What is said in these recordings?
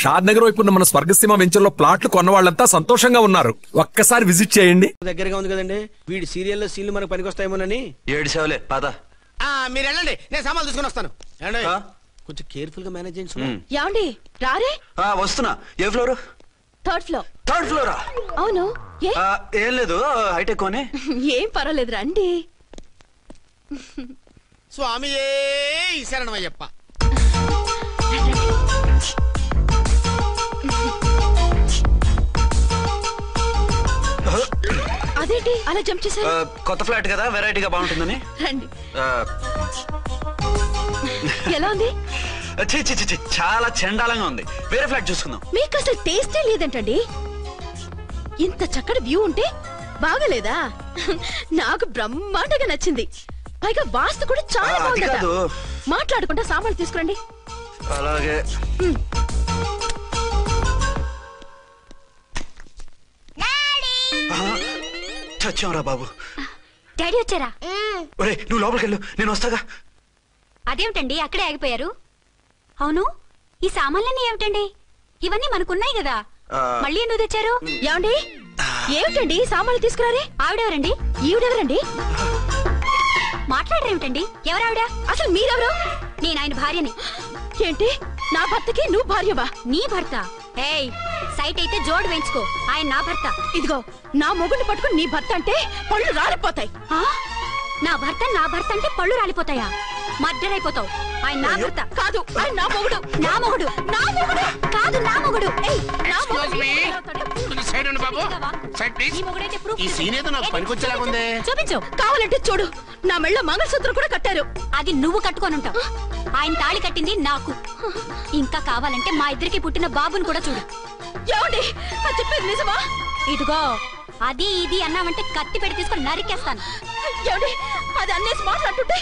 షాద్ నగర్ వైపు ఉన్న మన స్వర్గసీమ వెంచర్ లో ప్లాట్లు కొన్న వాళ్ళంతా సంతోషంగా ఉన్నారు. ఒక్కసారి విజిట్ చేయండి. దగ్గరగా ఉంది కదండి, వీడి సీరియల్లో సీన్లు మనకు పనికొస్తాయేమోనని. 7 సేవలే పద. మీరు వెళ్ళండి, నేను సామాన్లు తీసుకుని వస్తాను. కొంచెం కేర్ఫుల్ గా మేనేజ్ చేయండి. ఏమండి రారే? వస్తున్నా. ఏ ఫ్లోర్? Third floor. థర్డ్ ఫ్లోరా? అవును. ఏం లేదు, హైటెక్ కోనే. ఏం పర్వాలేదు రండి. స్వామి శరణమయ్యప్ప. అదేంటి అలా జంప్ చేశారు? కొత్త ఫ్లాట్ కదా, వెరైటీగా బాగుంటుందని. రండి. ఎలా ఉంది? చాలా చండాలంగా ఉంది. వేరే ఫ్లాట్ చూసుకుందాం. మీకు అసలు టేస్టే లేదంటండి. ఇంత చక్కటి వ్యూ ఉంటే బాగలేదా? నాకు బ్రహ్మాండంగా నచ్చింది. పైగా వాస్తు కూడా చాలా బాగుంది. మాట్లాడుకుంటా సామాన్లు తీసుకురండి. అలాగే. చచ్చాంరా బాబు. డాడీ వచ్చారా? ఒరే నువ్వు లోపలికి వెళ్ళు, నేను వస్తాగా. అదేమిటండి అక్కడే ఆగిపోయారు? అవును, ఈ సామాన్లన్నీ ఏమిటండి? ఇవన్నీ మనకున్నాయి కదా, మళ్ళీ ఎందుకు తెచ్చారు? ఏమండి ఏమిటండి సామాన్లు తీసుకురారే? ఆవిడెవరండి? ఈవిడెవరండి? మాట్లాడరేమిటండి? ఎవరావిడ? అసలు మీరెవరు? నేను ఆయన భార్యని. ఏంటి నా భర్తకి నువ్వు భార్యవా? నీ భర్త? ఏయ్, సైట్ అయితే జోడు వేయించుకో. ఆయన నా భర్త. ఇదిగో నా మొగుడిని పట్టుకుని నీ భర్త అంటే పళ్ళు రాలిపోతాయి. నా భర్త అంటే పళ్ళు రాలిపోతాయా? మర్డర్ అయిపోతావు. ఆయన నా భర్త కాదు, ఆయన నా మొగుడు. నా మొగుడు? నా మొగుడు కాదు, నా మొగుడు. చూపించు. కావాలంటే చూడు, నా మెళ్ళ మంగళసూత్రం కూడా కట్టారు. అది నువ్వు కట్టుకొని ఉంటావు. ఆయన తాళి కట్టింది నాకు. ఇంకా కావాలంటే మా ఇద్దరికి పుట్టిన బాబుని కూడా చూడు. ఏమండి అది చెప్పేది నిజమా? ఇదిగో అది ఇది అన్నావంటే కత్తి పెట్టి తీసుకొని నరికేస్తాను. ఏమండి అది అన్నేసి మాట్లాడుతుంటే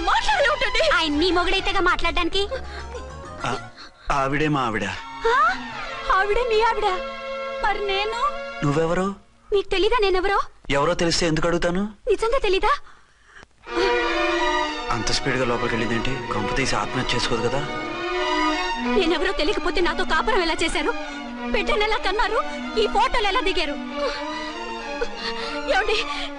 మాట్లాడే ఉంటుంది. ఆయన నీ మొగుడైతేగా మాట్లాడడానికి. ఆవిడే మా ఆవిడ. ఆవిడే మీ ఆవిడ? మరి నేను? నువ్వెవరు? నీకు తెలీదా నేనెవరో? ఎవరో తెలిస్తే ఎందుకు అడుగుతాను? నిజంగా తెలీదా? అంత స్పీడ్ గా లోపలికి వెళ్ళిందేంటి? కొంప తీసి ఆత్మహత్య చేసుకోదు కదా? నేనెవరో తెలియకపోతే నాతో కాపురం ఎలా చేశారు? బిడ్డను ఎలా కన్నారు? ఈ ఫోటోలు ఎలా దిగారు? ఏమండి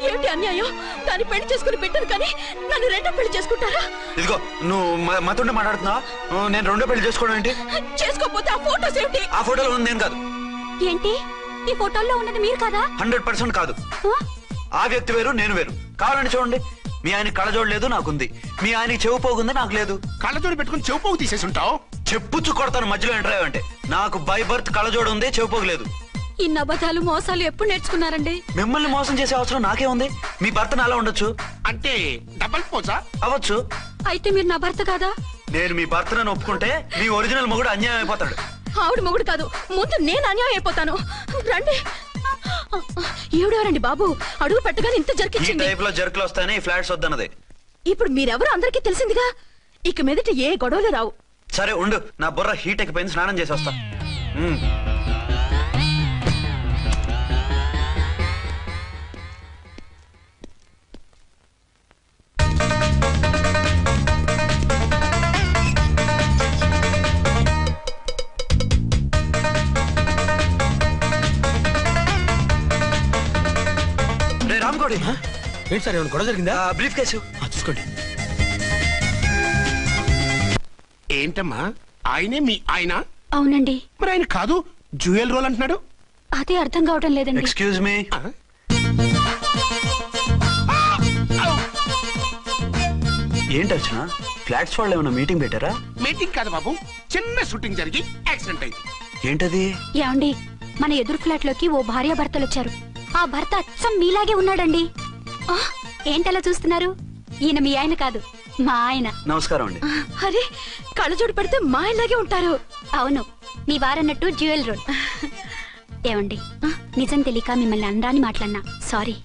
ఏమిటి అన్యాయం? దాన్ని పెళ్లి చేసుకుని పెట్టాను కానీ నన్ను రెండో పెళ్లి చేసుకుంటారా? ఇదిగో నువ్వు మాతో మాట్లాడుతున్నా. నేను రెండో పెళ్లి చేసుకోవడం ఏంటి? చేసుకోకపోతే ఆ ఫోటోస్ ఏమిటి? ఆ ఫోటోలో ఉంది నేను కాదు. ఏంటి ఈ ఫోటోల్లో ఉన్నది మీరు కాదా? 100% కాదు. ఆ వ్యక్తి వేరు, నేను వేరు. కావాలంటే చూడండి. మీ ఆయన కళ్ళజోడు లేదు, నాకుంది. మీ ఆయనకి చెవు పోగుంది, నాకు లేదు. కళ్ళజోడు పెట్టుకుని చెవు పోగు తీసేసి ఉంటావు. చెప్పుచ్చు కొడతాను మధ్యలో ఎంటర్ అంటే. నాకు బై బర్త్ కళ్ళజోడు ఉంది, చెవు పోగు లేదు. ఈ అబద్ధాలు మోసాలు ఎప్పుడు నేర్చుకున్నారండి? మిమ్మల్ని మోసం చేసే అవసరం నాకే ఉంది. మీ భర్తను అలా ఉండొచ్చు. అంటే డబల్ పోజా అవ్వచ్చు. అయితే మీరు నా భర్త కాదా? నేను మీ భర్తను ఒప్పుకుంటే మీ ఒరిజినల్ మొగుడు అన్యాయం అయిపోతాడు. ఆవిడ మొగుడు కాదు, ముందు నేను అన్యాయం అయిపోతాను. రండి. ఈవిడెవరండి బాబు? అడుగు పెట్టగానే ఇంత జరికిచ్చింది. ఈ టైప్ లో జర్కులు వస్తాయని ఈ ఫ్లాట్స్ వద్దన్నది. ఇప్పుడు మీరెవరు అందరికీ తెలిసిందిగా. ఇక మీదట ఏ గొడవలు రావు. సరే ఉండు, నా బుర్ర హీట్ ఎక్కిపోయింది, స్నానం చేసి వస్తా. రామ్కోడి ఏంటి సార్, ఏమైనా గొడవ జరిగిందా? బ్రీఫ్ కేసు చూసుకోండి. ఏంటమ్మా ఆయనే మీ ఆయన? అవునండి. మరి ఆయన కాదు జ్యూయల్ రోల్ అంటున్నాడు. అదే అర్థం కావటం లేదండి. Excuse me. ఏంటి అర్చన, ఫ్లాట్స్ వాళ్ళు ఏమైనా మీటింగ్ పెట్టారా? మీటింగ్ కాదు బాబు, చిన్న షూటింగ్ జరిగి యాక్సిడెంట్ అయింది. ఏంటది? ఏమండి, మన ఎదురు ఫ్లాట్ లోకి ఓ భార్య భర్తలు వచ్చారు. ఆ భర్త అచ్చం మీలాగే ఉన్నాడండి. ఏంటలా చూస్తున్నారు? ఈయన మీ ఆయన కాదు, మా ఆయన. నమస్కారం అండి. అరే కళ్ళజోడు పెడితే మా ఆయనలాగే ఉంటారు. అవును, మీ వారన్నట్టు జ్యువెల్ రోడ్. ఏమండి, నిజం తెలియక మిమ్మల్ని అందాన్ని మాట్లాడినా సారీ.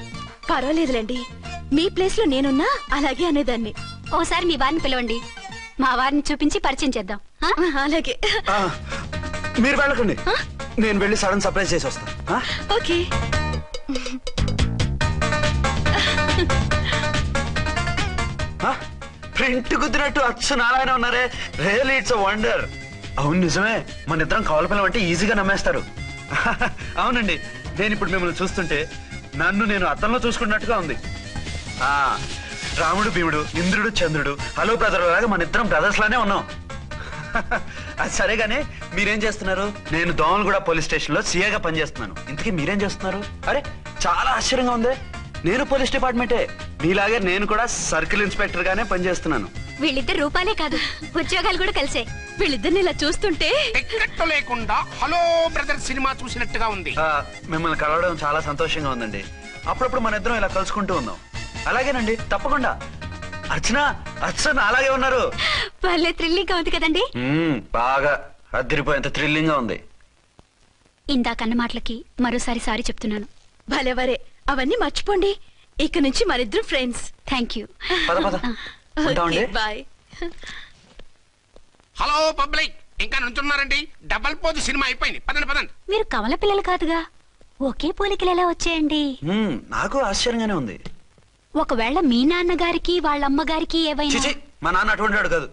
పర్వాలేదులేండి, మీ ప్లేస్ లో నేనున్నా అలాగే అనేదాన్ని. ఓసారి మీ వారిని పిలవండి, మా వారిని చూపించి పరిచయం చేద్దాం. అలాగే. మీరు వెళ్ళకండి, నేను వెళ్ళి సడన్ సర్ప్రైజ్ చేసి వస్తా. ఓకే. ప్రింట్ కుదిరినట్టు అచ్చు నారాయణ ఉన్నారే. Really it's a wonder. అవును నిజమే, మన ఇద్దరం కవల పిల్లం అంటే ఈజీగా నమ్మేస్తారు. అవునండి, నేను ఇప్పుడు మిమ్మల్ని చూస్తుంటే నన్ను నేను అద్దంలో చూసుకున్నట్టుగా ఉంది. ఆ రాముడు భీముడు, ఇంద్రుడు చంద్రుడు, హలో బ్రదర్ లాగా మన ఇద్దరం బ్రదర్స్ లానే ఉన్నాం. అది సరేగానే మీరేం చేస్తున్నారు? నేను దోమలగూడ పోలీస్ స్టేషన్ లో సీఏగా పనిచేస్తున్నాను. ఇంతకీ మీరేం చేస్తున్నారు? అరే చాలా ఆశ్చర్యంగా ఉంది. నేను పోలీస్ డిపార్ట్మెంటే, మీలాగే నేను కూడా సర్కిల్ ఇన్స్పెక్టర్ గానే పనిచేస్తున్నాను. వీళ్ళిద్దరు రూపాలే కాదు, ఉద్యోగాలు కూడా కలిసే. వీళ్ళిద్దరిని ఇలా చూస్తుంటే టికెట్ లేకుండా హలో బ్రదర్ సినిమా చూసినట్టుగా ఉంది. మిమ్మల్ని కలవడం చాలా సంతోషంగా ఉందండి. అప్పుడప్పుడు మన ఇద్దరం ఇలా కలుసుకుంటూ ఉందాం. అలాగేనండి, తప్పకుండా. అర్చన అర్చన అలాగే ఉన్నారు. వాళ్ళే థ్రిల్లింగ్ గా ఉంది కదండి. బాగా అదిరిపోయేంత థ్రిల్లింగ్ గా ఉంది. ఇందాకన్న మాటలకి మరోసారి సారీ చెప్తున్నాను. భలేవరే, అవన్నీ మర్చిపోండి. ఇక నుంచి మరిద్దరు ఫ్రెండ్స్. Thank you. పద పద ఉంటామండి. బాయ్. హలో పబ్లిక్, ఇంకా నుంచున్నారండి? డబల్ పోజ్ సినిమా అయిపోయింది. పదండి పదండి. మీరు కమల పిల్లలు కాదుగా, ఒకే పోలికలు ఎలా వచ్చాయండి? నాకు ఆశ్చర్యంగానే ఉంది. ఒకవేళ మీ నాన్నగారికి వాళ్ళ అమ్మగారికి ఏవైనా, చిచి, మా నాన్న అటువంటి వాడు కాదు.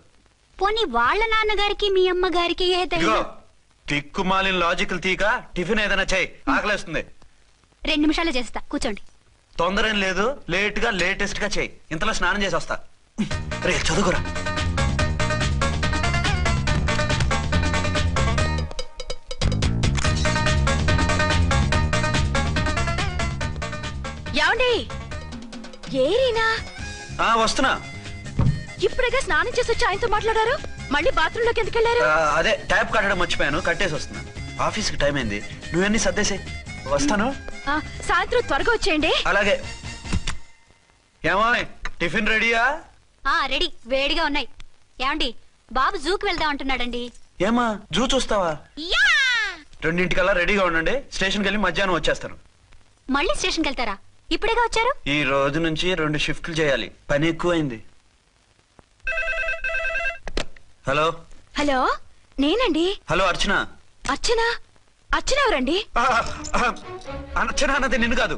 పోనీ వాళ్ళ నాన్నగారికి మీ అమ్మగారికి ఏదైనా. ఇదిగో తిక్కుమాలిన లాజికల్ తీక టిఫిన్ ఏదైనా చేయి, ఆకలేస్తుంది. 2 నిమిషాలు చేస్తా, కూర్చోండి. తొందర ఏం లేదు, లేట్ గా లేటెస్ట్ గా చేయి. ఇంతలో స్నానం చేసి వస్తా. రే చదువుకురా. ఏమండి? ఏరీనా? వస్తున్నా. ఇప్పుడేగా స్నానం చేసి వచ్చి ఆయనతో మాట్లాడారు, మళ్ళీ బాత్రూమ్ లోకి ఎందుకు వెళ్ళారు? అదే ట్యాప్ కట్టడం మర్చిపోయాను, కట్టేసి వస్తున్నాను. ఆఫీస్ కి టైం అయింది, నువ్వన్నీ సర్దేసే. వస్తాను. సాయంత్రం త్వరగా వచ్చేయండి. అలాగే. ఏమో టిఫిన్ రెడీయా? రెడీ, వేడిగా ఉన్నాయి. ఏమండి, బాబు జూకి వెళ్దాం అంటున్నాడండి. ఏమా జూ చూస్తావా? 2:00కల్లా రెడీగా ఉండండి. స్టేషన్కి వెళ్ళి మధ్యాహ్నం వచ్చేస్తాను. మళ్ళీ స్టేషన్కి వెళ్తారా? ఇప్పుడేగా వచ్చారు. ఈ రోజు నుంచి 2 షిఫ్ట్లు చేయాలి, పని ఎక్కువైంది. హలో హలో, నేనండి. హలో అర్చన. అర్చన? అర్చన ఎవరండి? అర్చన అన్నది నిన్ను కాదు.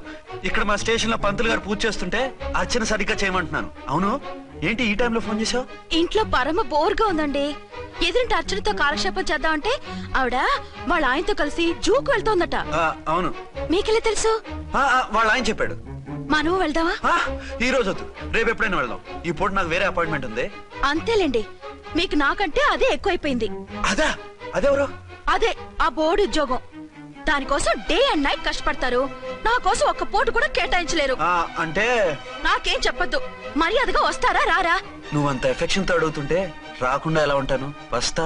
ఇక్కడ మా స్టేషన్ లో పంతులు గారు పూజ చేస్తుంటే అర్చన సరిగ్గా చేయమంటున్నాను. అవును, ఏంటి ఈ టైంలో ఫోన్ చేసావు? ఇంట్లో పరమ బోర్గా ఉందండి. ఎదురింటి అర్చనతో కాలక్షేపం చేద్దామంటే ఆవిడ వాళ్ళ ఆయనతో కలిసి జూకు వెళ్తోందట. అవును. మీకెళ్ళి తెలుసు? వాళ్ళ ఆయన చెప్పాడు. మనము వెళ్దామా? ఈ రోజు వద్దు, రేపు ఎప్పుడైనా వెళ్దాం. ఈ పూట నాకు వేరే అపాయింట్మెంట్ ఉంది. అంతేలేండి, మీకు నాకంటే అదే ఎక్కువైపోయింది. అదా? అదెవరు? అదే ఆ బోర్డు ఉద్యోగం. దానికోసం డే అండ్ నైట్ కష్టపడతారు. నా కోసం ఒక్క పూట కూడా కేటాయించలేరు. అంటే నాకేం చెప్పొద్దు, మర్యాదగా వస్తారా రారా? నువ్వంత ఎఫెక్షన్ తో అడుగుతుంటే రాకుండా ఎలా ఉంటాను? వస్తా.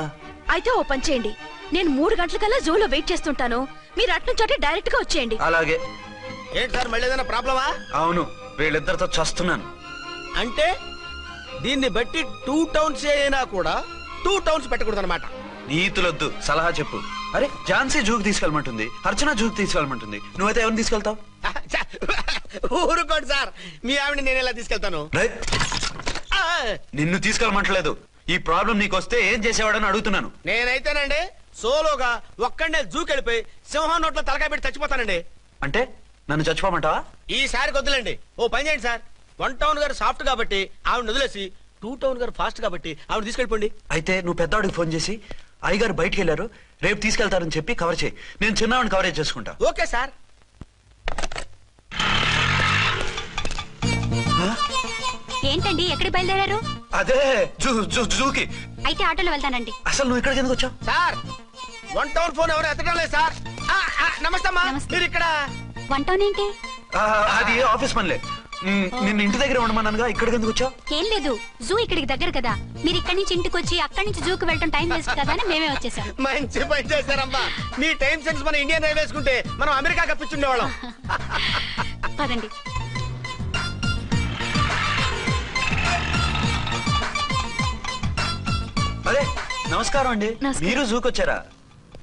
అయితే ఓ పని చేయండి, నేను 3 గంటలకల్లా జూలో వెయిట్ చేస్తుంటాను. మీరు అట్నుంచి డైరెక్ట్ గా వచ్చేయండి. అలాగే. ఏంటి సార్, మళ్ళీ ఏదైనా ప్రాబ్లమా? అవును, వీళ్ళిద్దరితో చస్తున్నాను. అంటే దీన్ని బట్టి 2 టౌన్స్ అయినా కూడా 2 టౌన్స్ పెట్టకూడదు అనమాట. నీతులొద్దు, సలహా చెప్పు. అరే ఝాన్సీ జూకి తీసుకెళ్ళమంటుంది, అర్చన జూకి తీసుకెళ్ళమంటుంది. నువ్వైతే ఎవరిని తీసుకెళ్తావు? ఊరుకోండి సార్, మీ ఆవిడ నేను ఎలా తీసుకెళ్తాను? నిన్ను తీసుకెళ్ళమంటలేదు. ఈ ప్రాబ్లం నీకు వస్తే ఏం చేసేవాడని అడుగుతున్నాను. నేనైతేనండి సోలోగా ఒక్కడే జూకెళ్ళిపోయి సింహం నోట్లో తలకాయ పెట్టి చచ్చిపోతానండి. అంటే నన్ను చచ్చిపోమంటావా? ఈసారి వద్దులేండి, ఓ పని చేయండి సార్. 1 టౌన్ గారు సాఫ్ట్ కాబట్టి ఆవిడ వదిలేసి 2 టౌన్ గారు ఫాస్ట్ కాబట్టి ఆవిడ తీసుకెళ్ళిపోండి. అయితే నువ్వు పెద్దవాడికి ఫోన్ చేసి అయ్యగారు బయటికి వెళ్ళారు, రేపు తీసుకెళ్తారని చెప్పి కవర్ చేయి. నేను చిన్నవాడిని కవరేజ్ చేసుకుంటా. Okay sir. ఏంటండి, ఎక్కడికి బయలుదేరారు? అదే జూకి. అయితే ఆటోలో వెళ్తానండి. అసలు నువ్వు ఇక్కడికి ఎందుకు వచ్చావు? సార్ 1 టౌన్ ఫోన్ ఎవరు ఎత్తడం లేదు సార్. నమస్తే అమ్మా. మీరు ఇక్కడ 1 టౌన్ ఏంటి? అది ఆఫీస్ పనిలే. నిన్ను ఇంటి దగ్గర ఉండమన్నానుగా, ఇక్కడికి ఎందుకు వచ్చావు? ఏం లేదు, జూ ఇక్కడికి దగ్గర కదా. మీరు ఇక్కడి నుంచి ఇంటికి వచ్చి అక్కడి నుంచి జూకి వెళ్ళటం టైం వేస్ట్ కదా అని మేమే వచ్చేసాం. మంచి పని చేశారమ్మా. మీ టైం సెన్స్ మన ఇండియన్ రైల్వేస్ కుంటే మనం అమెరికా కప్పించుండేవాళ్ళం. పదండి. అదే నమస్కారం అండి. నమస్కారం. మీరు జూకి వచ్చారా?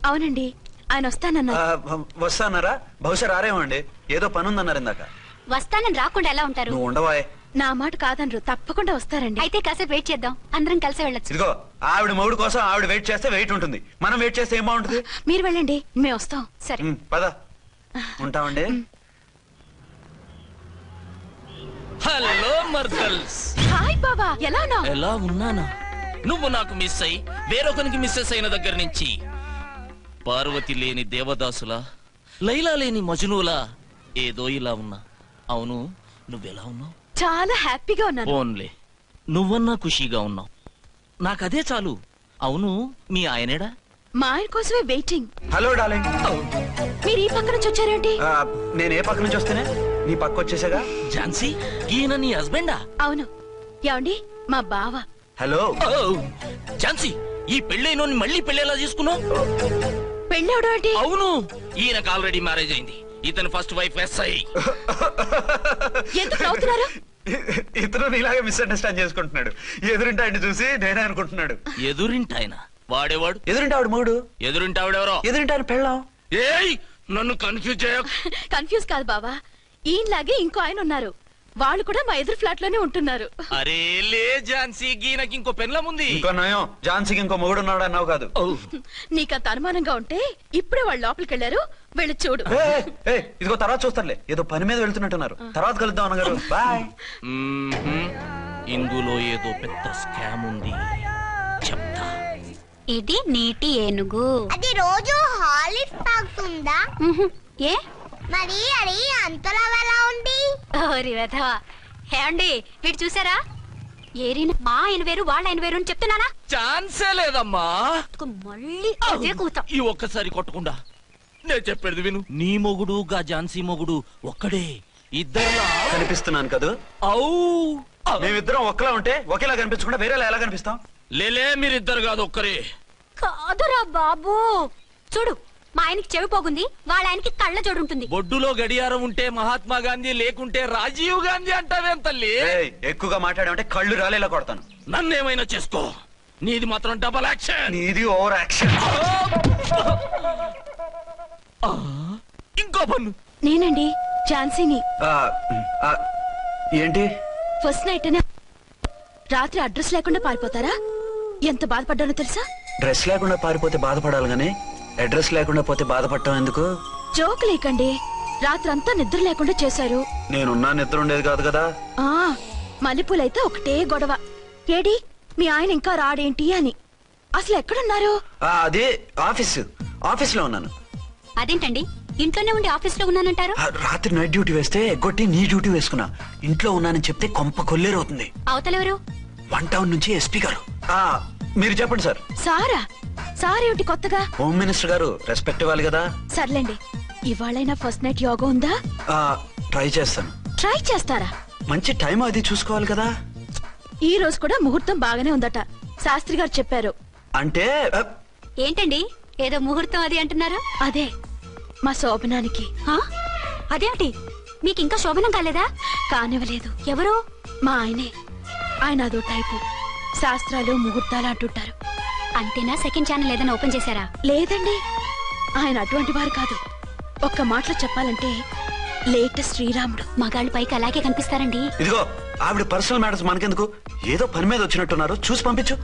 అవునండి, ఆయన వస్తానన్నారు. వస్తానారా? బహుశా రారేమో అండి, ఏదో పని ఉందన్నారు ఇందాక. వస్తానని రాకుండా ఎలా ఉంటారు? నువ్వు ఉండవాయ్. నా మాట కాదనరు, తప్పకుండా వస్తారండి. అయితే కాసేపు వెయిట్ చేద్దాం, అందరం కలిసి వెళ్ళొచ్చు. ఇదిగో ఆవిడ మౌడు కోసం ఆవిడ వెయిట్ చేస్తే వెయిట్ ఉంటుంది, మనం వెయిట్ చేస్తే ఏం బాగుంటుంది? మీరు వెళ్ళండి, మేము వస్తాం. సరే. పద, ఉంటామండి. హలో మర్దల్స్, హాయ్ బాబా, ఎలా ఉన్నావు? ఎలా ఉన్నానా? నువ్వు నాకు మిస్ అయి వేరొకరికి మిస్సెస్ అయిన దగ్గర నుంచి పార్వతి లేని దేవదాసులా, లైలా లేని మజునులా ఏదో ఇలా ఉన్నా. అవును, నువ్వెలా ఉన్నావు? చాలా హ్యాపీగా ఉన్నాను. ఫోన్లే, నువ్వన్నా ఖుషీగా ఉన్నావు. నాకదే చాలు. అవును, మీ ఆయనేడా? మా ఆయన కోసమే వెయిటింగ్. Hello darling. మీరు ఈ పక్క నుంచి వచ్చారేంటి? నేను ఏ పక్క నుంచి వస్తేనే నీ పక్క వచ్చేసాగా. ఝాన్సీ, ఈయన నీ హస్బెండా? అవును. ఏమండి, మా బావ. హలో. ఝాన్సీ, ఈ పెళ్ళైనోని మళ్ళీ పెళ్ళేలా చేసుకున్నావు? పెళ్ళవడం ఏంటి? అవును, ఈయనకు ఆల్రెడీ మ్యారేజ్ అయింది. ఇతను ఫస్ట్ వైఫ్ ఎస్ఐ. ఎందుకు నవ్వుతున్నారు? ఇతను నీలాగే మిస్అండర్స్టాండ్ చేసుకుంటున్నాడు. ఎదురింటి ఆయన చూసి నేనే అనుకుంటున్నాడు. ఎదురింటాయన వాడేవాడు? ఎదురింటి ఆవిడ మూడు. ఎదురింటి ఆవిడెవరో? ఎదురింటి ఆయన పెళ్ళాం. ఏయ్, నన్ను కన్ఫ్యూజ్ చేయ. కన్ఫ్యూజ్ కాదు బావా, ఈయనలాగే ఇంకో ఆయన ఉన్నారు. వాళ్ళు కూడా మా ఎదురు ఫ్లాట్ లోనే ఉంటున్నారు. అరే లే ఝాన్సీ, గీనకి ఇంకో పెన్లం ఉంది. ఇంకో నయం, ఝాన్సీకి ఇంకో మొగుడు ఉన్నాడు అన్నావు కాదు. నీకంత అనుమానంగా ఉంటే ఇప్పుడే వాళ్ళు లోపలికి వెళ్ళారు, వెళ్ళి చూడు. ఇదిగో తర్వాత చూస్తారులే, ఏదో పని మీద వెళ్తున్నట్టున్నారు. తర్వాత కలుద్దాం అన్నగారు. బాయ్. ఇందులో ఏదో పెద్ద స్కామ్ ఉంది, చెప్తా. ఇది నీటి ఏనుగు. అది రోజు హాలిక్స్ తాగుతుందా? ఏ మరి అది అంతలా ఎలా ఉంది? ఓరి వెధవా. ఏమండి, వీడు చూసారా? ఏరిన మా ఆయన వేరు వాళ్ళ ఆయన వేరు అని చెప్తున్నానా? ఛాన్సే లేదమ్మా. మళ్ళీ అదే కూతాం. ఈ ఒక్కసారి కొట్టకుండా నేను చెప్పేది విను. నీ మొగుడు గా ఝాన్సీ మొగుడు ఒక్కడే, ఇద్దరులా కనిపిస్తున్నాను కదా. అవు, మేమిద్దరం ఒక్కలా ఉంటే ఒకేలా కనిపించకుండా వేరేలా ఎలా కనిపిస్తాం? లేలే, మీరిద్దరు కాదు ఒక్కరే. కాదురా బాబు, చూడు, మా ఆయనకి చెవి పోగుంది, వాళ్ళ ఆయనకి కళ్ళ జోడు ఉంటుంది. బొడ్డులో గడియారం ఉంటే మహాత్మా గాంధీ, లేకుంటే రాజీవ్ గాంధీ అంటావేం తల్లి? ఎక్కువగా మాట్లాడామంటే కళ్ళు రాలేలా కొడతాను. నన్నేమైనా చేసుకో, నీది మాత్రం డబల్ యాక్షన్. నీది ఓవర్ యాక్షన్. ఇంకో పన్ను. నేనండి ఝాన్సీని. ఏంటి? ఫస్ట్ నైట్ అనే రాత్రి అడ్రస్ లేకుండా పారిపోతారా? ఎంత బాధపడ్డానో తెలుసా? డ్రెస్ లేకుండా పారిపోతే బాధపడాలి గానీ అడ్రస్ లేకుండా పోతే బాధపడటం ఎందుకు? జోక్ లేకండి, రాత్రంతా నిద్ర లేకుండా చేశారు. నేనున్నా నిద్ర ఉండేది కాదు కదా. మల్లెపూలైతే ఒకటే గొడవ. ఏడి మీ ఆయన ఇంకా రాడేంటి అని. అసలు ఎక్కడున్నారు? అదే ఆఫీస్ లో ఉన్నాను. అదేంటండి, ఇంట్లోనే ఉండి ఆఫీస్ లో ఉన్నానంటారు? రాత్రి నైట్ డ్యూటీ వేస్తే ఎగ్గొట్టి నీ డ్యూటీ వేసుకున్నా. ఇంట్లో ఉన్నానని చెప్తే కొంప కొల్లేరవుతుంది. అవతలెవరు? 1 టౌన్ నుంచి ఎస్పీ గారు. మీరు చెప్పండి సార్. సారా? సారేమిటి కొత్తగా? హోమ్ మినిస్టర్ గారు, రెస్పెక్ట్ ఇవ్వాలి కదా. సర్లేండి, ఇవాళైనా ఫస్ట్ నైట్ యోగా ఉందా? ట్రై చేస్తాను. ట్రై చేస్తారా? మంచి టైం అది చూసుకోవాలి కదా. ఈ రోజు కూడా ముహూర్తం బాగానే ఉందట, శాస్త్రి గారు చెప్పారు. అంటే ఏంటండి, ఏదో ముహూర్తం అది అంటున్నారు? అదే మా శోభనానికి. అదేమిటి, మీకు ఇంకా శోభనం కాలేదా? కానివ్వలేదు. ఎవరు? మా ఆయనే. ఆయన అదో టైపు, శాస్త్రాలు ముహూర్తాలు అంటుంటారు. అంతేనా? సెకండ్ ఛానల్ ఏదైనా ఓపెన్ చేశారా? లేదండి, ఆయన అటువంటి వారు కాదు. ఒక్క మాటలో చెప్పాలంటే లేటెస్ట్ శ్రీరాముడు. మగాళ్ళు పైకి అలాగే కనిపిస్తారండి. ఇదిగో, ఆవిడ పర్సనల్ మ్యాటర్స్ మనకెందుకు, ఏదో పని మీద వచ్చినట్టున్నారు, చూసి పంపించు.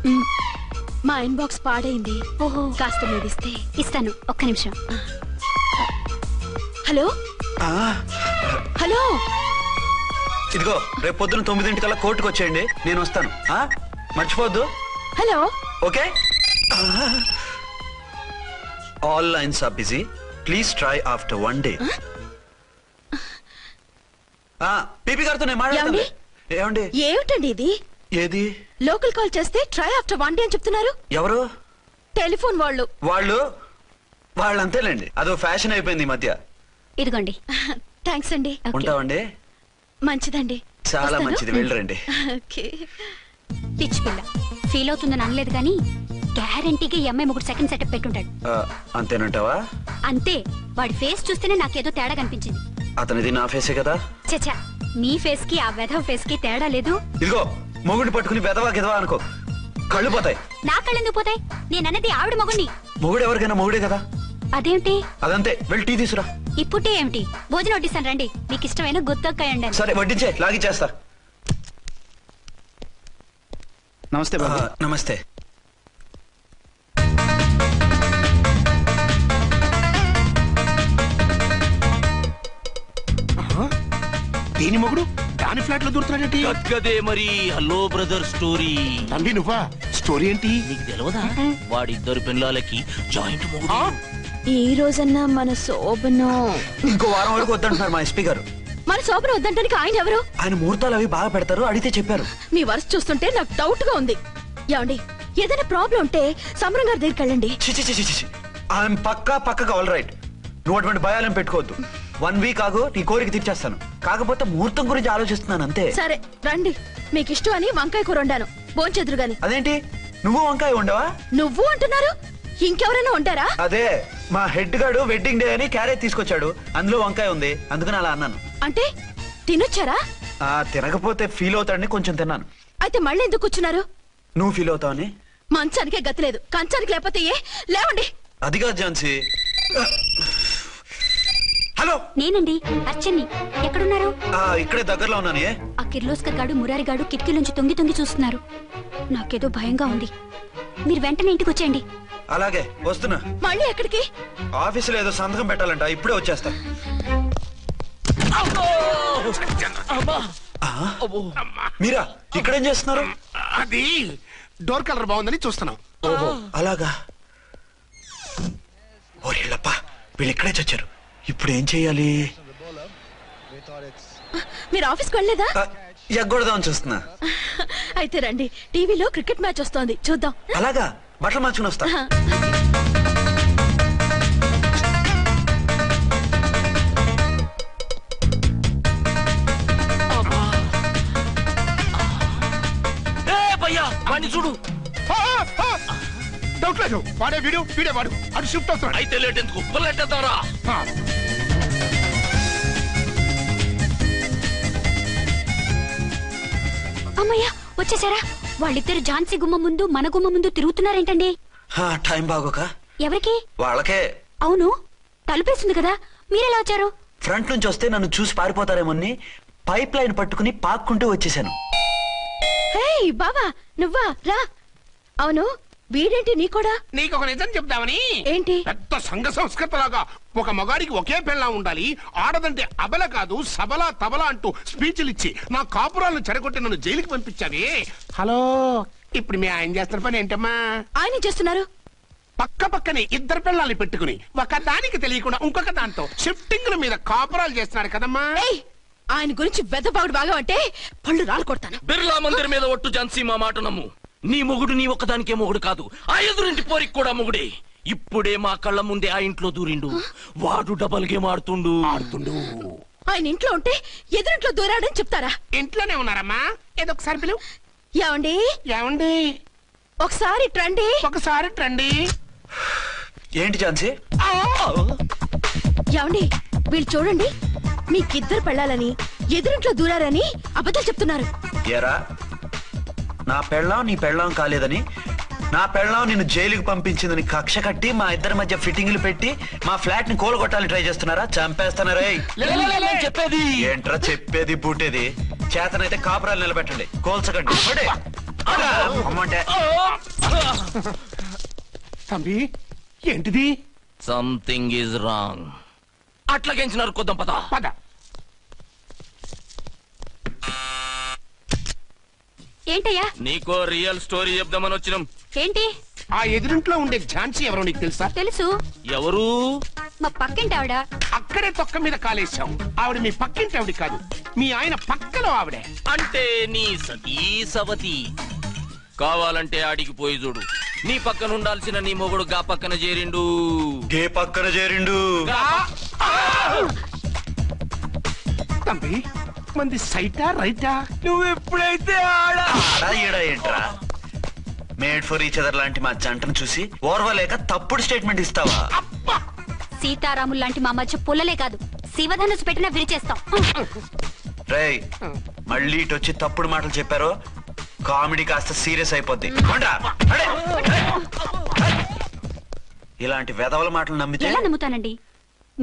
మా ఇన్బాక్స్ పాడైంది. ఓహో, కాస్త మీదిస్తే. ఇస్తాను, ఒక్క నిమిషం. హలో హలో, ఇదిగో, రేపు పొద్దున 9 కోర్టుకు వచ్చేయండి, నేను వస్తాను. మర్చిపోద్దు. Hello. Okay. All lines are busy, please try after 1 day. PP గారితో నేను మాట్లాడతాను. ఏమండి? ఏమిటండి ఇది? ఏది? లోకల్ కాల్ చేస్తే ట్రై ఆఫ్టర్ 1 day అని చెప్తున్నారు. ఎవరు? టెలిఫోన్ వాళ్ళు. వాళ్ళంతేలేండి, అదో ఫ్యాషన్ అయిపోయింది ఈ మధ్య. ఇదిగోండి. థ్యాంక్స్ అండి. ఉంటామండి. మంచిదండి. చాలా మంచిది, వెళ్ళరండి. పిచ్చి పిల్ల ఫీల్ అవుతుందని అనలేదు కానీ గ్యారంటీగా ఈ అమ్మాయి ముగ్గురు సెకండ్ సెటప్ పెట్టుంటాడు. అంతేనంటావా? అంతే. వాడి ఫేస్ చూస్తేనే నాకేదో తేడా కనిపించింది. అతనిది నా ఫేసే కదా. చచ్చా, నీ ఫేస్ కి ఆ వెధవ ఫేస్ కి తేడా లేదు. ఇదిగో, మొగుడిని పట్టుకుని వెధవా గెదవా అనుకో, కళ్ళు పోతాయి. నా కళ్ళెందుకు పోతాయి? నేనన్నది ఆవిడ మొగుడిని. మొగుడు ఎవరికైనా మొగుడే కదా. అదేమిటి? అదంతే, వెళ్ళి టీ తీసురా. ఇప్పుడే ఏమిటి? భోజనం వడ్డిస్తాను రండి, మీకు ఇష్టమైన గుత్తొక్కాయ ఉండండి. సరే, వడ్డించే, లాగిచ్చేస్తా. నమస్తే బాబు. నమస్తే. దీని మొగుడు దాని ఫ్లాట్ లో దూరుతున్నాడేంటి? కదే మరి. Hello brother story. తండ్రి నువ్వా? స్టోరీ ఏంటి? నీకు తెలియదా? వాడిద్దరు పిల్లలకి జాయింట్ మొగుడు. ఈ రోజన్నా మన శోభను ఇంకో వారం వరకు వద్దంటున్నారు మా ఎస్పీ గారు. మన శోభను వద్దంటానికి ఆయన ఎవరు? ఆయన ముహూర్తాలు అవి బాగా పెడతారు, అడిగితే చెప్పారు. మీ వరుస చూస్తుంటే నాకు డౌట్ గా ఉంది. ఏమండి, ఏదైనా ప్రాబ్లం ఉంటే సమరం గారి దగ్గరికి వెళ్ళండి. ఆయన పక్కగా ఆల్ రైట్. నువ్వు అటువంటి భయాలను పెట్టుకోవద్దు. 1 వీక్ ఆగు, నీ కోరిక తీర్చేస్తాను. కాకపోతే ముహూర్తం గురించి ఆలోచిస్తున్నాను అంతే. సరే రండి, మీకు ఇష్టం అని వంకాయ కూర వండాను, భోంచెదురు గాని. అదేంటి నువ్వు వంకాయ ఉండవా? నువ్వు అంటున్నారు, ఇంకెవరైనా ఉంటారా? అదే మా హెడ్ గాడు వెడ్డింగ్ డే అని క్యారేజ్ తీసుకొచ్చాడు, అందులో వంకాయ ఉంది, అందుకని అలా అన్నాను. అంటే తినొచ్చారా? తినకపోతే ఫీల్ అవుతాడని కొంచెం తిన్నాను. అయితే మళ్ళీ ఎందుకు కూర్చున్నారు? నువ్వు ఫీల్ అవుతావని. మంచానికే గతి లేదు, కంచానికి లేకపోతే ఏ? లేవండి. అది కాదు ఝాన్సీ. హలో, నేనండి అర్చన్ని. ఎక్కడున్నారు? ఇక్కడే దగ్గరలో ఉన్నాను. ఆ కిర్లోస్కర్ గాడు మురారి గాడు కిటికీ నుంచి తొంగి తొంగి చూస్తున్నారు. నాకేదో భయంగా ఉంది. మీరు వెంటనే ఇంటికి వచ్చేయండి. అలాగే వస్తున్నా. మళ్ళీ ఎక్కడికి? ఆఫీసులో ఏదో సంతకం పెట్టాలంట, ఇప్పుడే వచ్చేస్తా. మీరా ఇక్కడేం చేస్తున్నారు? అది డోర్ కలర్ బాగుందని చూస్తున్నాం. ఓహో అలాగా. ఓరేళ్ళప్ప, వీళ్ళు ఇక్కడే చచ్చారు. ఇప్పుడు ఏం చెయ్యాలి? మీరు ఆఫీస్కి వెళ్ళలేదా? ఎగ్గొడదామని చూస్తున్నా. అయితే రండి, టీవీలో క్రికెట్ మ్యాచ్ వస్తోంది, చూద్దాం. అలాగా, బట్టలు మార్చుకుని వస్తా. వాడిని చూడు. డౌట్ లేదు, వాడే వీడే వాడు. అటు షిఫ్ట్ అవుతాడు. అయితే లేట్ ఎందుకు, బుల్లెట్టేద్దాంరా. అమ్మయ్యా, వచ్చేసారా? వాళ్ళిద్దరు ఝాన్సీ గుమ్మ ముందు మన గుమ్మ ముందు తిరుగుతున్నారేంటండి? టైం బాగోక. ఎవరికి? వాళ్ళకే. అవును, తలుపేసింది కదా, మీరెలా వచ్చారు? ఫ్రంట్ నుంచి వస్తే నన్ను చూసి పారిపోతారేమోని పైప్ లైన్ పట్టుకుని పాక్కుంటూ వచ్చేసాను. హే బావా, నువ్వా? రా. అవును, వీడేంటి నీ కూడా? నీకు ఒక నిజం చెప్తామని. ఏంటి? పెద్ద సంఘ సంస్కృతలాగా ఒక మగాడికి ఒకే పెళ్ళ ఉండాలి, ఆడదంటే అబల కాదు సబలా తబలా అంటూ స్పీచ్లు ఇచ్చి నా కాపురాలను చెడగొట్టి నన్ను జైలుకి పంపించావే. హలో, ఇప్పుడు మీ ఆయన చేస్తున్న పని ఏంటమ్మా? ఆయన చేస్తున్నారు పక్కనే ఇద్దరు పిల్లల్ని పెట్టుకుని ఒక దానికి తెలియకుండా ఇంకొక దాంతో షిఫ్టింగ్ల మీద కాపురాలు చేస్తున్నాడు కదమ్మా. ఆయన గురించి బెద్దబాగుడు బాగా అంటే పళ్ళు రాలు కొడతాను. బిర్లా మందిర్ మీద ఒట్టు ఝాన్సీ, మా మాట నమ్ము. నీ మొగుడు నీ ఒక్కదానికే మొగుడు కాదు, ఆ ఎదురింటి పోరికి కూడా మొగుడే. ఇప్పుడే మా కళ్ళ ముందే ఆ ఇంట్లో దూరిండు. వాడు డబల్ గేమ్ ఆడుతుండు. ఆయన ఇంట్లో ఉంటే ఎదురింట్లో దూరాడని చెప్తారా? ఇంట్లోనే ఉన్నారమ్మా, ఏదో ఒకసారి పిలువు. ఏమండి? ఏమండి? ఒకసారి ట్రండి. ఒకసారి ట్రండి. ఏంటి ఝాన్సీ? ఏమండి, వీళ్ళు చూడండి, మీకిద్దరు పెళ్ళాలని ఎదురింట్లో దూరారని అబద్ధాలు చెప్తున్నారు. ఎరా, నా పెళ్ళాం నీ పెళ్ళాం కాలేదని, నా పెళ్ళాం నిన్ను జైలుకి పంపించిందని కక్ష కట్టి మా ఇద్దరి మధ్య ఫిట్టింగ్లు పెట్టి మా ఫ్లాట్ ని కోలగొట్టాలని ట్రై చేస్తున్నారా? చంపేస్తున్నారా? చెప్పేది ఏంట్రా చెప్పేది బూటేది? చేతనైతే కాపురాలు నిలబెట్టండి, కోల్చకండి. అమ్మంటే తంబి, ఏంటిది? Something is wrong. అట్లాగేంచినారు కొద్దాం, పద పద. ఏంటయ్యా? నీకో రియల్ స్టోరీ చెప్దామని వచ్చినాం. ఏంటి? ఆ ఎదురింట్లో ఉండే ఝాన్సీ ఎవరో నీకు తెలుసా? తెలుసు. ఎవరు? మా పక్కింటి ఆవిడ. అక్కడే తొక్క మీద కాలేశాం. ఆవిడ మీ పక్కింటి ఆవిడ కాదు, మీ ఆయన పక్కలో ఆవిడే. అంటే నీ సతీ సవతి. కావాలంటే ఆడికి పోయి చూడు, నీ పక్కన ఉండాల్సిన నీ మొగుడు గా పక్కన చేరిండు. గే పక్కన చేరిండు. తంబి, మంది సైటా రైటా? నువ్వు ఎప్పుడైతే ఆడా ఈడా ఏంట్రా? మేడ్ ఫర్ ఈచ్ అదర్ లాంటి మా జంటను చూసి ఓర్వలేక తప్పుడు స్టేట్మెంట్ ఇస్తావా? సీతారాములు లాంటి మా మధ్య పుల్లలే కాదు, శివధనుసు పెట్టినా విరిచేస్తాం. రేయ్, మళ్ళీ ఇటు వచ్చి తప్పుడు మాటలు చెప్పారో కామెడీ కాస్త సీరియస్ అయిపోద్ది. ఇలాంటి వెధవల మాటలు నమ్మితే ఎలా నమ్ముతానండి?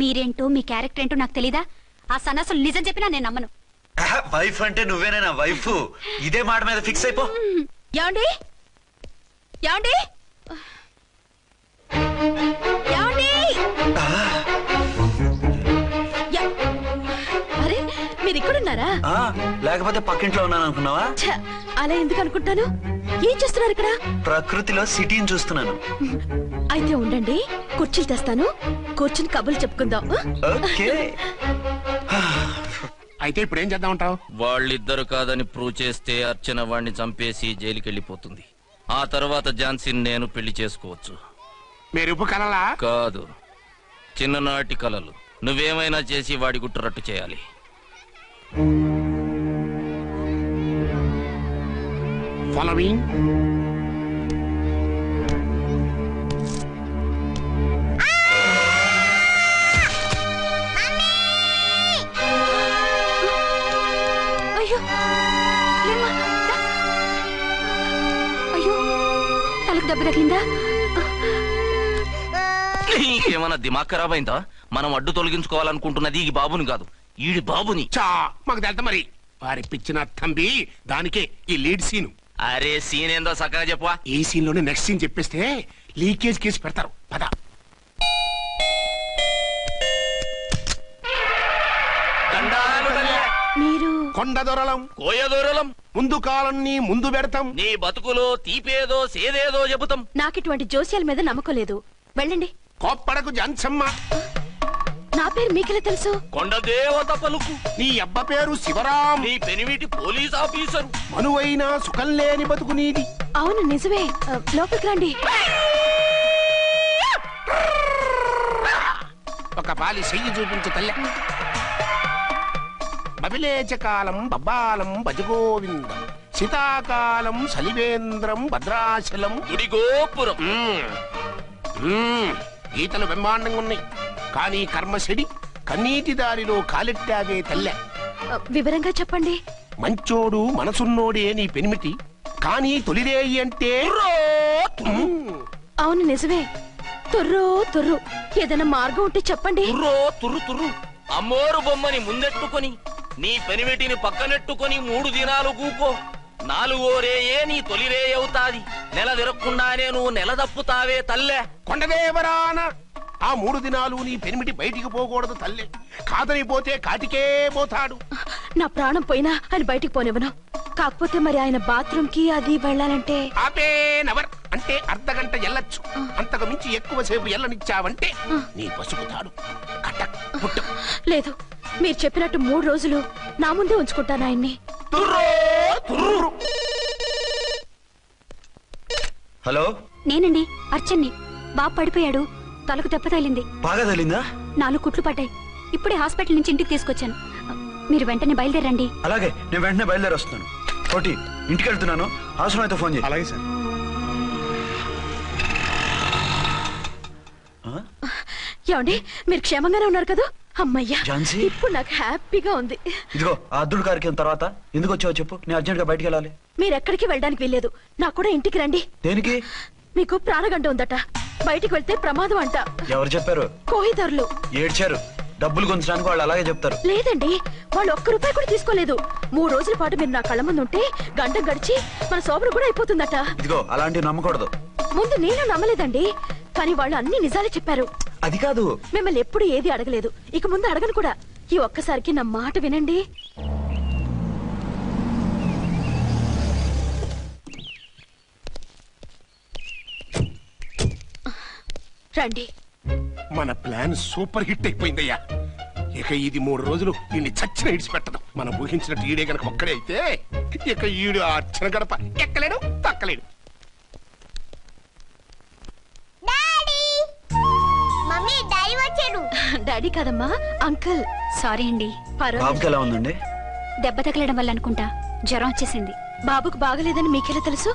మీరేంటో మీ క్యారెక్టర్ ఏంటో నాకు తెలీదా? ఆ సన్నాసులు నిజం చెప్పినా నేను నమ్మను. వైఫ్ అంటే నువ్వేనా వైఫ్? ఇదే మాట మీద ఫిక్స్ అయిపో. ఏమండి? ఏమండి? ఏమండి? అరే, మీరు ఇక్కడున్నారా? లేకపోతే పక్కింట్లో ఉన్నాను అనుకున్నావా? అలా ఎందుకు అనుకుంటాను? ఏం చేస్తున్నారు ఇక్కడ? ప్రకృతిలో సిటీని చూస్తున్నాను. అయితే ఉండండి, కుర్చీలు తెస్తాను, కూర్చుని కబుర్లు చెప్పుకుందాం. ఓకే. అయితే ఇప్పుడు ఏం చేద్దామంటావు? వాళ్ళిద్దరు కాదని ప్రూవ్ చేస్తే అర్చన వాణ్ణి చంపేసి జైలుకి వెళ్ళిపోతుంది. ఆ తర్వాత ఝాన్సీని నేను పెళ్లి చేసుకోవచ్చు. మీరు కలలా? కాదు, చిన్ననాటి కలలు. నువ్వేమైనా చేసి వాడి గుట్టు రట్టు చేయాలి. ఫాలోయింగ్. అయ్యో లేమ్మా, దా. అయ్యో తలకు దెబ్బ తగిలిందా? నీకేమన్నా దిమాగ్ ఖరాబ్ అయిందా? మనం అడ్డు తొలగించుకోవాలనుకుంటున్నది ఈ బాబుని కాదు, ఈడి బాబుని. చా మాకు తెలుతా మరి. వారి పిచ్చిన తంబి దానికే ఈ లీడ్ సీను. అరే సీన్ ఏందో సక్కగా చెప్పవా? ఈ సీన్ లోనే నెక్స్ట్ సీన్ చెప్పేస్తే లీకేజ్ కేసు పెడతారు. పద. మీరు కొండ దొరలం, కోయ దూరలం, ముందు కాలన్నీ ముందు పెడతాం. నీ బతుకులో తీపేదో సేదేదో చెబుతాం. నాకిటువంటి జోస్యాల మీద నమ్మకం లేదు. వెళ్ళండి. కోప్పడకు జాన్సమ్మ. నా పేరు మీకెలా తెలుసు? కొండ దేవత పలుకు. నీ అబ్బ పేరు శివరాం. నీ పెనిమిటి పోలీస్ ఆఫీసరు. మనువైన సుఖం లేని బతుకు నీది. అవును నిజమే. లోపలికి రండి. ఒక పాలి చెయ్యి చూపించు తల్లె. బబిలేచకాలం బబ్బాలం భజగోవిందం, శీతాకాలం సలివేంద్రం భద్రాచలం. గుడి గోపురం. గీతలు బ్రహ్మాండంగా ఉన్నాయి, కానీ కర్మశడి కన్నీటి దారిలో కాలెట్టావే తల్లె. వివరంగా చెప్పండి. మంచోడు మనసున్నోడే నీ పెనిమిటి, కానీ తొలిరేయి అంటే అవును నిజమే. తుర్రు తుర్రు. ఏదైనా మార్గం ఉంటే చెప్పండి. తుర్రో తుర్రు తుర్రు. అమ్మోరు బొమ్మని ముందెట్టుకొని నీ పెనిమిటిని పక్కనెట్టుకొని 3 దినాలు కూకో. 4వ రేయే నీ తొలి రే అవుతాది. నెల తిరగకుండానే నువ్వు నెల తప్పుతావే తల్లే. కొండదేవరాన ఆ 3 దినాలు నీ పెనిమిటి బయటికి పోకూడదు తల్లి. కాదని పోతే కాటికే పోతాడు. నా ప్రాణం పోయినా ఆయన బయటికి పోనివ్వను. కాకపోతే మరి ఆయన బాత్రూమ్ కి అది వెళ్ళాలంటే ఆపేనవర్ అంటే అర్ధగంట ఎల్లొచ్చు. అంతకు మించి ఎక్కువసేపు ఎల్లనిచ్చావంటే నీ పసుపుతాడు కటక్ పుట్టు. లేదు, మీరు చెప్పినట్టు 3 రోజులు నా ముందే ఉంచుకుంటాను ఆయన్ని. హలో, నేనండి అర్చన్ని. బాబు పడిపోయాడు, తలకు దెబ్బ తగిలింది. బాగా తగిలిందా? 4 కుట్లు పడ్డాయి. ఇప్పుడే హాస్పిటల్ నుంచి ఇంటికి తీసుకొచ్చాను. మీరు వెంటనే బయలుదేరండి. అలాగే, నేను వెంటనే బయలుదేరి వస్తున్నాను. కోటి, ఇంటికి వెళ్తున్నాను. అవసరం అయితే ఫోన్ చేయి. అలాగే సార్. ఏమండి, మీరు క్షేమంగానే ఉన్నారు కదా? అమ్మయ్యా, ఝాన్సీ? ఇప్పుడు నాకు హ్యాపీగా ఉంది. ఇదిగో ఆ అద్దుడు కార్యక్రమం తర్వాత ఎందుకు వచ్చావో చెప్పు. నేను అర్జెంట్ గా బయటికి వెళ్ళాలి. మీరు ఎక్కడికి వెళ్ళడానికి వెళ్ళలేదు. నాకు కూడా ఇంటికి రండి. దేనికి? మీకు ప్రాణగంట ఉందట. బయటికి వెళ్తే ప్రమాదం అంట. ఎవరు చెప్పారు? కోహిదారులు ఏడ్చారు. డబ్బులు గుంచడానికి వాళ్ళు అలాగే చెప్తారు. లేదండి, వాళ్ళు ₹1 కూడా తీసుకోలేదు. 3 రోజుల పాటు మీరు నా కళ్ళ ముందు ఉంటే గంట గడిచి మన సోబరు కూడా అయిపోతుందట. ఇదిగో అలాంటివి నమ్మకూడదు. ముందు నేను నమ్మలేదండి, కానీ వాళ్ళు అన్ని నిజాలే చెప్పారు. అది కాదు, మిమ్మల్ని ఎప్పుడు ఏది అడగలేదు, ఇక ముందు అడగను కూడా. ఈ ఒక్కసారికి నా మాట వినండి. రండి. మన ప్లాన్ సూపర్ హిట్ అయిపోయిందయ్యా. ఇక ఇది 3 రోజులు ఈయన్ని చచ్చిన ఇడిచిపెట్టదు. మనం ఊహించినట్టు ఈడే గనక ఒక్కడే అయితే ఇక ఈడు ఆ అర్చన గడప ఎక్కలేడు తక్కలేడు. మమ్మీ డాడీ వచ్చాడు. డాడీ కాదమ్మా, అంకుల్. సారీ అండి. బాబుకి ఎలా ఉందండి? దెబ్బ తగలడం వల్ల అనుకుంటా జ్వరం వచ్చేసింది. బాబుకు బాగలేదని మీకెలా తెలుసు?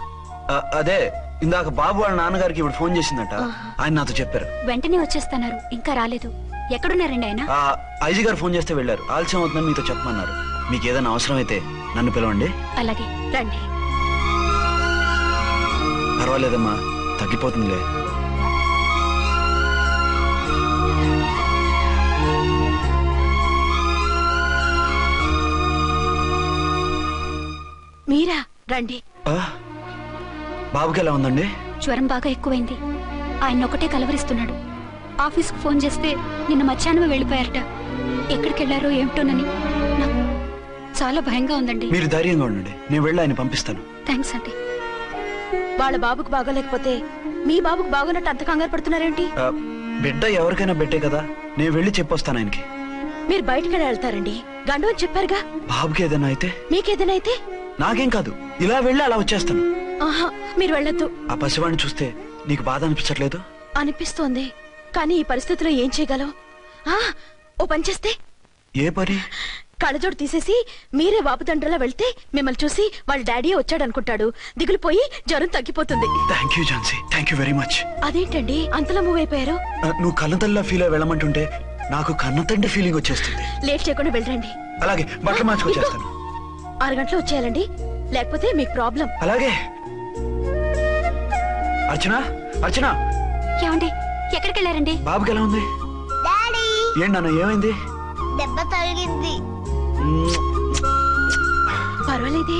అదే ఇందాక బాబు వాళ్ళ నాన్నగారికి ఇప్పుడు ఫోన్ చేసిందట. ఆయన నాతో చెప్పారు. వెంటనే వచ్చేస్తున్నారు, ఇంకా రాలేదు. ఎక్కడున్నారండి ఆయన? ఐజీ గారు ఫోన్ చేస్తే వెళ్ళారు. ఆలస్యం అవుతుందని మీతో చెప్పమన్నారు. మీకు ఏదైనా అవసరం అయితే నన్ను పిలవండి. అలాగే రండి. పర్వాలేదమ్మా, తగ్గిపోతుందిలే. మీరా? రండి. బాబుకి ఎలా ఉందండి? జ్వరం బాగా ఎక్కువైంది. ఆయన ఒకటే కలవరిస్తున్నాడు. ఆఫీస్కు ఫోన్ చేస్తే నిన్న మధ్యాహ్నం వెళ్ళిపోయారట. ఎక్కడికి వెళ్లారో ఏమిటోనని నాకు చాలా భయంగా ఉందండి. మీరు ధైర్యంగా ఉండండి, నేను వెళ్ళి ఆయన పంపిస్తాను. థ్యాంక్స్ అండి. వాళ్ళ బాబుకు బాగోలేకపోతే మీ బాబుకు బాగోనట్టు అంత కంగారు పడుతున్నారేంటి? బిడ్డ ఎవరికైనా బిడ్డే కదా, నేను వెళ్ళి చెప్పొస్తాను ఆయనకి. మీరు బయటకు వెళ్తారండి, గండు అని చెప్పారుగా. బాబుకి ఏదైనా అయితే? మీకేదైనా అయితే? నాకేం కాదు, ఇలా వెళ్ళి అలా వచ్చేస్తాను. ఆహా, మీరు వెళ్ళొద్దు. ఆ పసివాడిని చూస్తే నీకు బాధ అనిపించట్లేదు? అనిపిస్తోంది, కానీ ఈ పరిస్థితిలో ఏం చేయగలం? ఓ పని చేస్తే? ఏ పని? కళ్ళజోడు తీసేసి మీరే వాపుతండ్రలా వెళ్తే మిమ్మల్ని చూసి వాళ్ళ డాడీ వచ్చాడు అనుకుంటాడు, దిగులు పోయి జ్వరం తగ్గిపోతుంది. Thank you Jhansi, thank you very much. అదేంటండి అంతలా మూవ్ అయిపోయారు? నువ్వు కన్నతల్లిలా ఫీల్ అయి వెళ్ళమంటుంటే నాకు కన్నతండ్రి ఫీలింగ్ వచ్చేస్తుంది. లేట్ చేయకుండా వెళ్ళండి. అలాగే, బట్టలు మార్చుకొచ్చేస్తాను. 6 గంటలు వచ్చేయాలండి, లేకపోతే మీకు ప్రాబ్లం. అలాగే. అర్చన, అర్చన. ఏమండి ఎక్కడికి వెళ్ళారండి? బాబుకి ఎలా ఉంది? డాడీ ఏంటి నాన్న, ఏమైంది? దెబ్బ తగిలింది. పర్వాలేదే,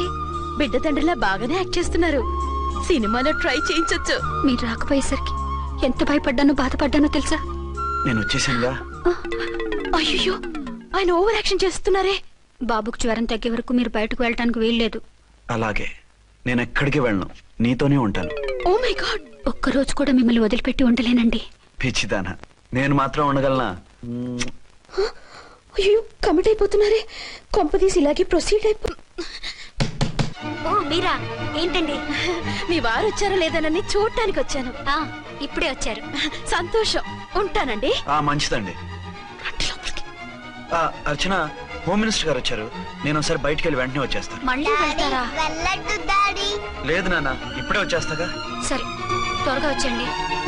బిడ్డ తండ్రిలా బాగానే యాక్ట్ చేస్తున్నారు. సినిమాలో ట్రై చేయించొచ్చు. మీరు రాకపోయేసరికి ఎంత భయపడ్డానో బాధపడ్డానో తెలుసా? నేను వచ్చేసానుగా. అయ్యో, ఆయన ఓవర్ యాక్షన్ చేస్తున్నారే. బాబుకు జ్వరం తగ్గే వరకు మీరు బయటకు వెళ్ళటానికి వీల్లేదు. అలాగే, నేను ఎక్కడికి వెళ్ళను, నీతోనే ఉంటాను. ఓ మై గాడ్, ఒక్కరోజు కూడా మిమ్మల్ని వదిలిపెట్టి ఉండలేనండి. పిచ్చిదానా, నేను మాత్రం ఉండగలనా? అయ్యో, కమిట్ అయిపోతున్నారే. కొంపదీసి ఇలాగే ప్రొసీడ్ అయిపో. ఓ మీరా, ఏంటండి? మీ వారు వచ్చారో లేదనని చూడటానికి వచ్చాను. ఇప్పుడే వచ్చారు. సంతోషం, ఉంటానండి. మంచిదండి. అర్చన, హోమ్ మినిస్టర్ గారు వచ్చారు, నేను ఒకసారి బయటికి వెళ్ళి వెంటనే వచ్చేస్తాను. మళ్ళీ వెళ్తారా? వెళ్ళొద్దు డాడీ. లేదు నాన్న, ఇప్పుడే వచ్చేస్తాగా. సరే, త్వరగా వచ్చండి.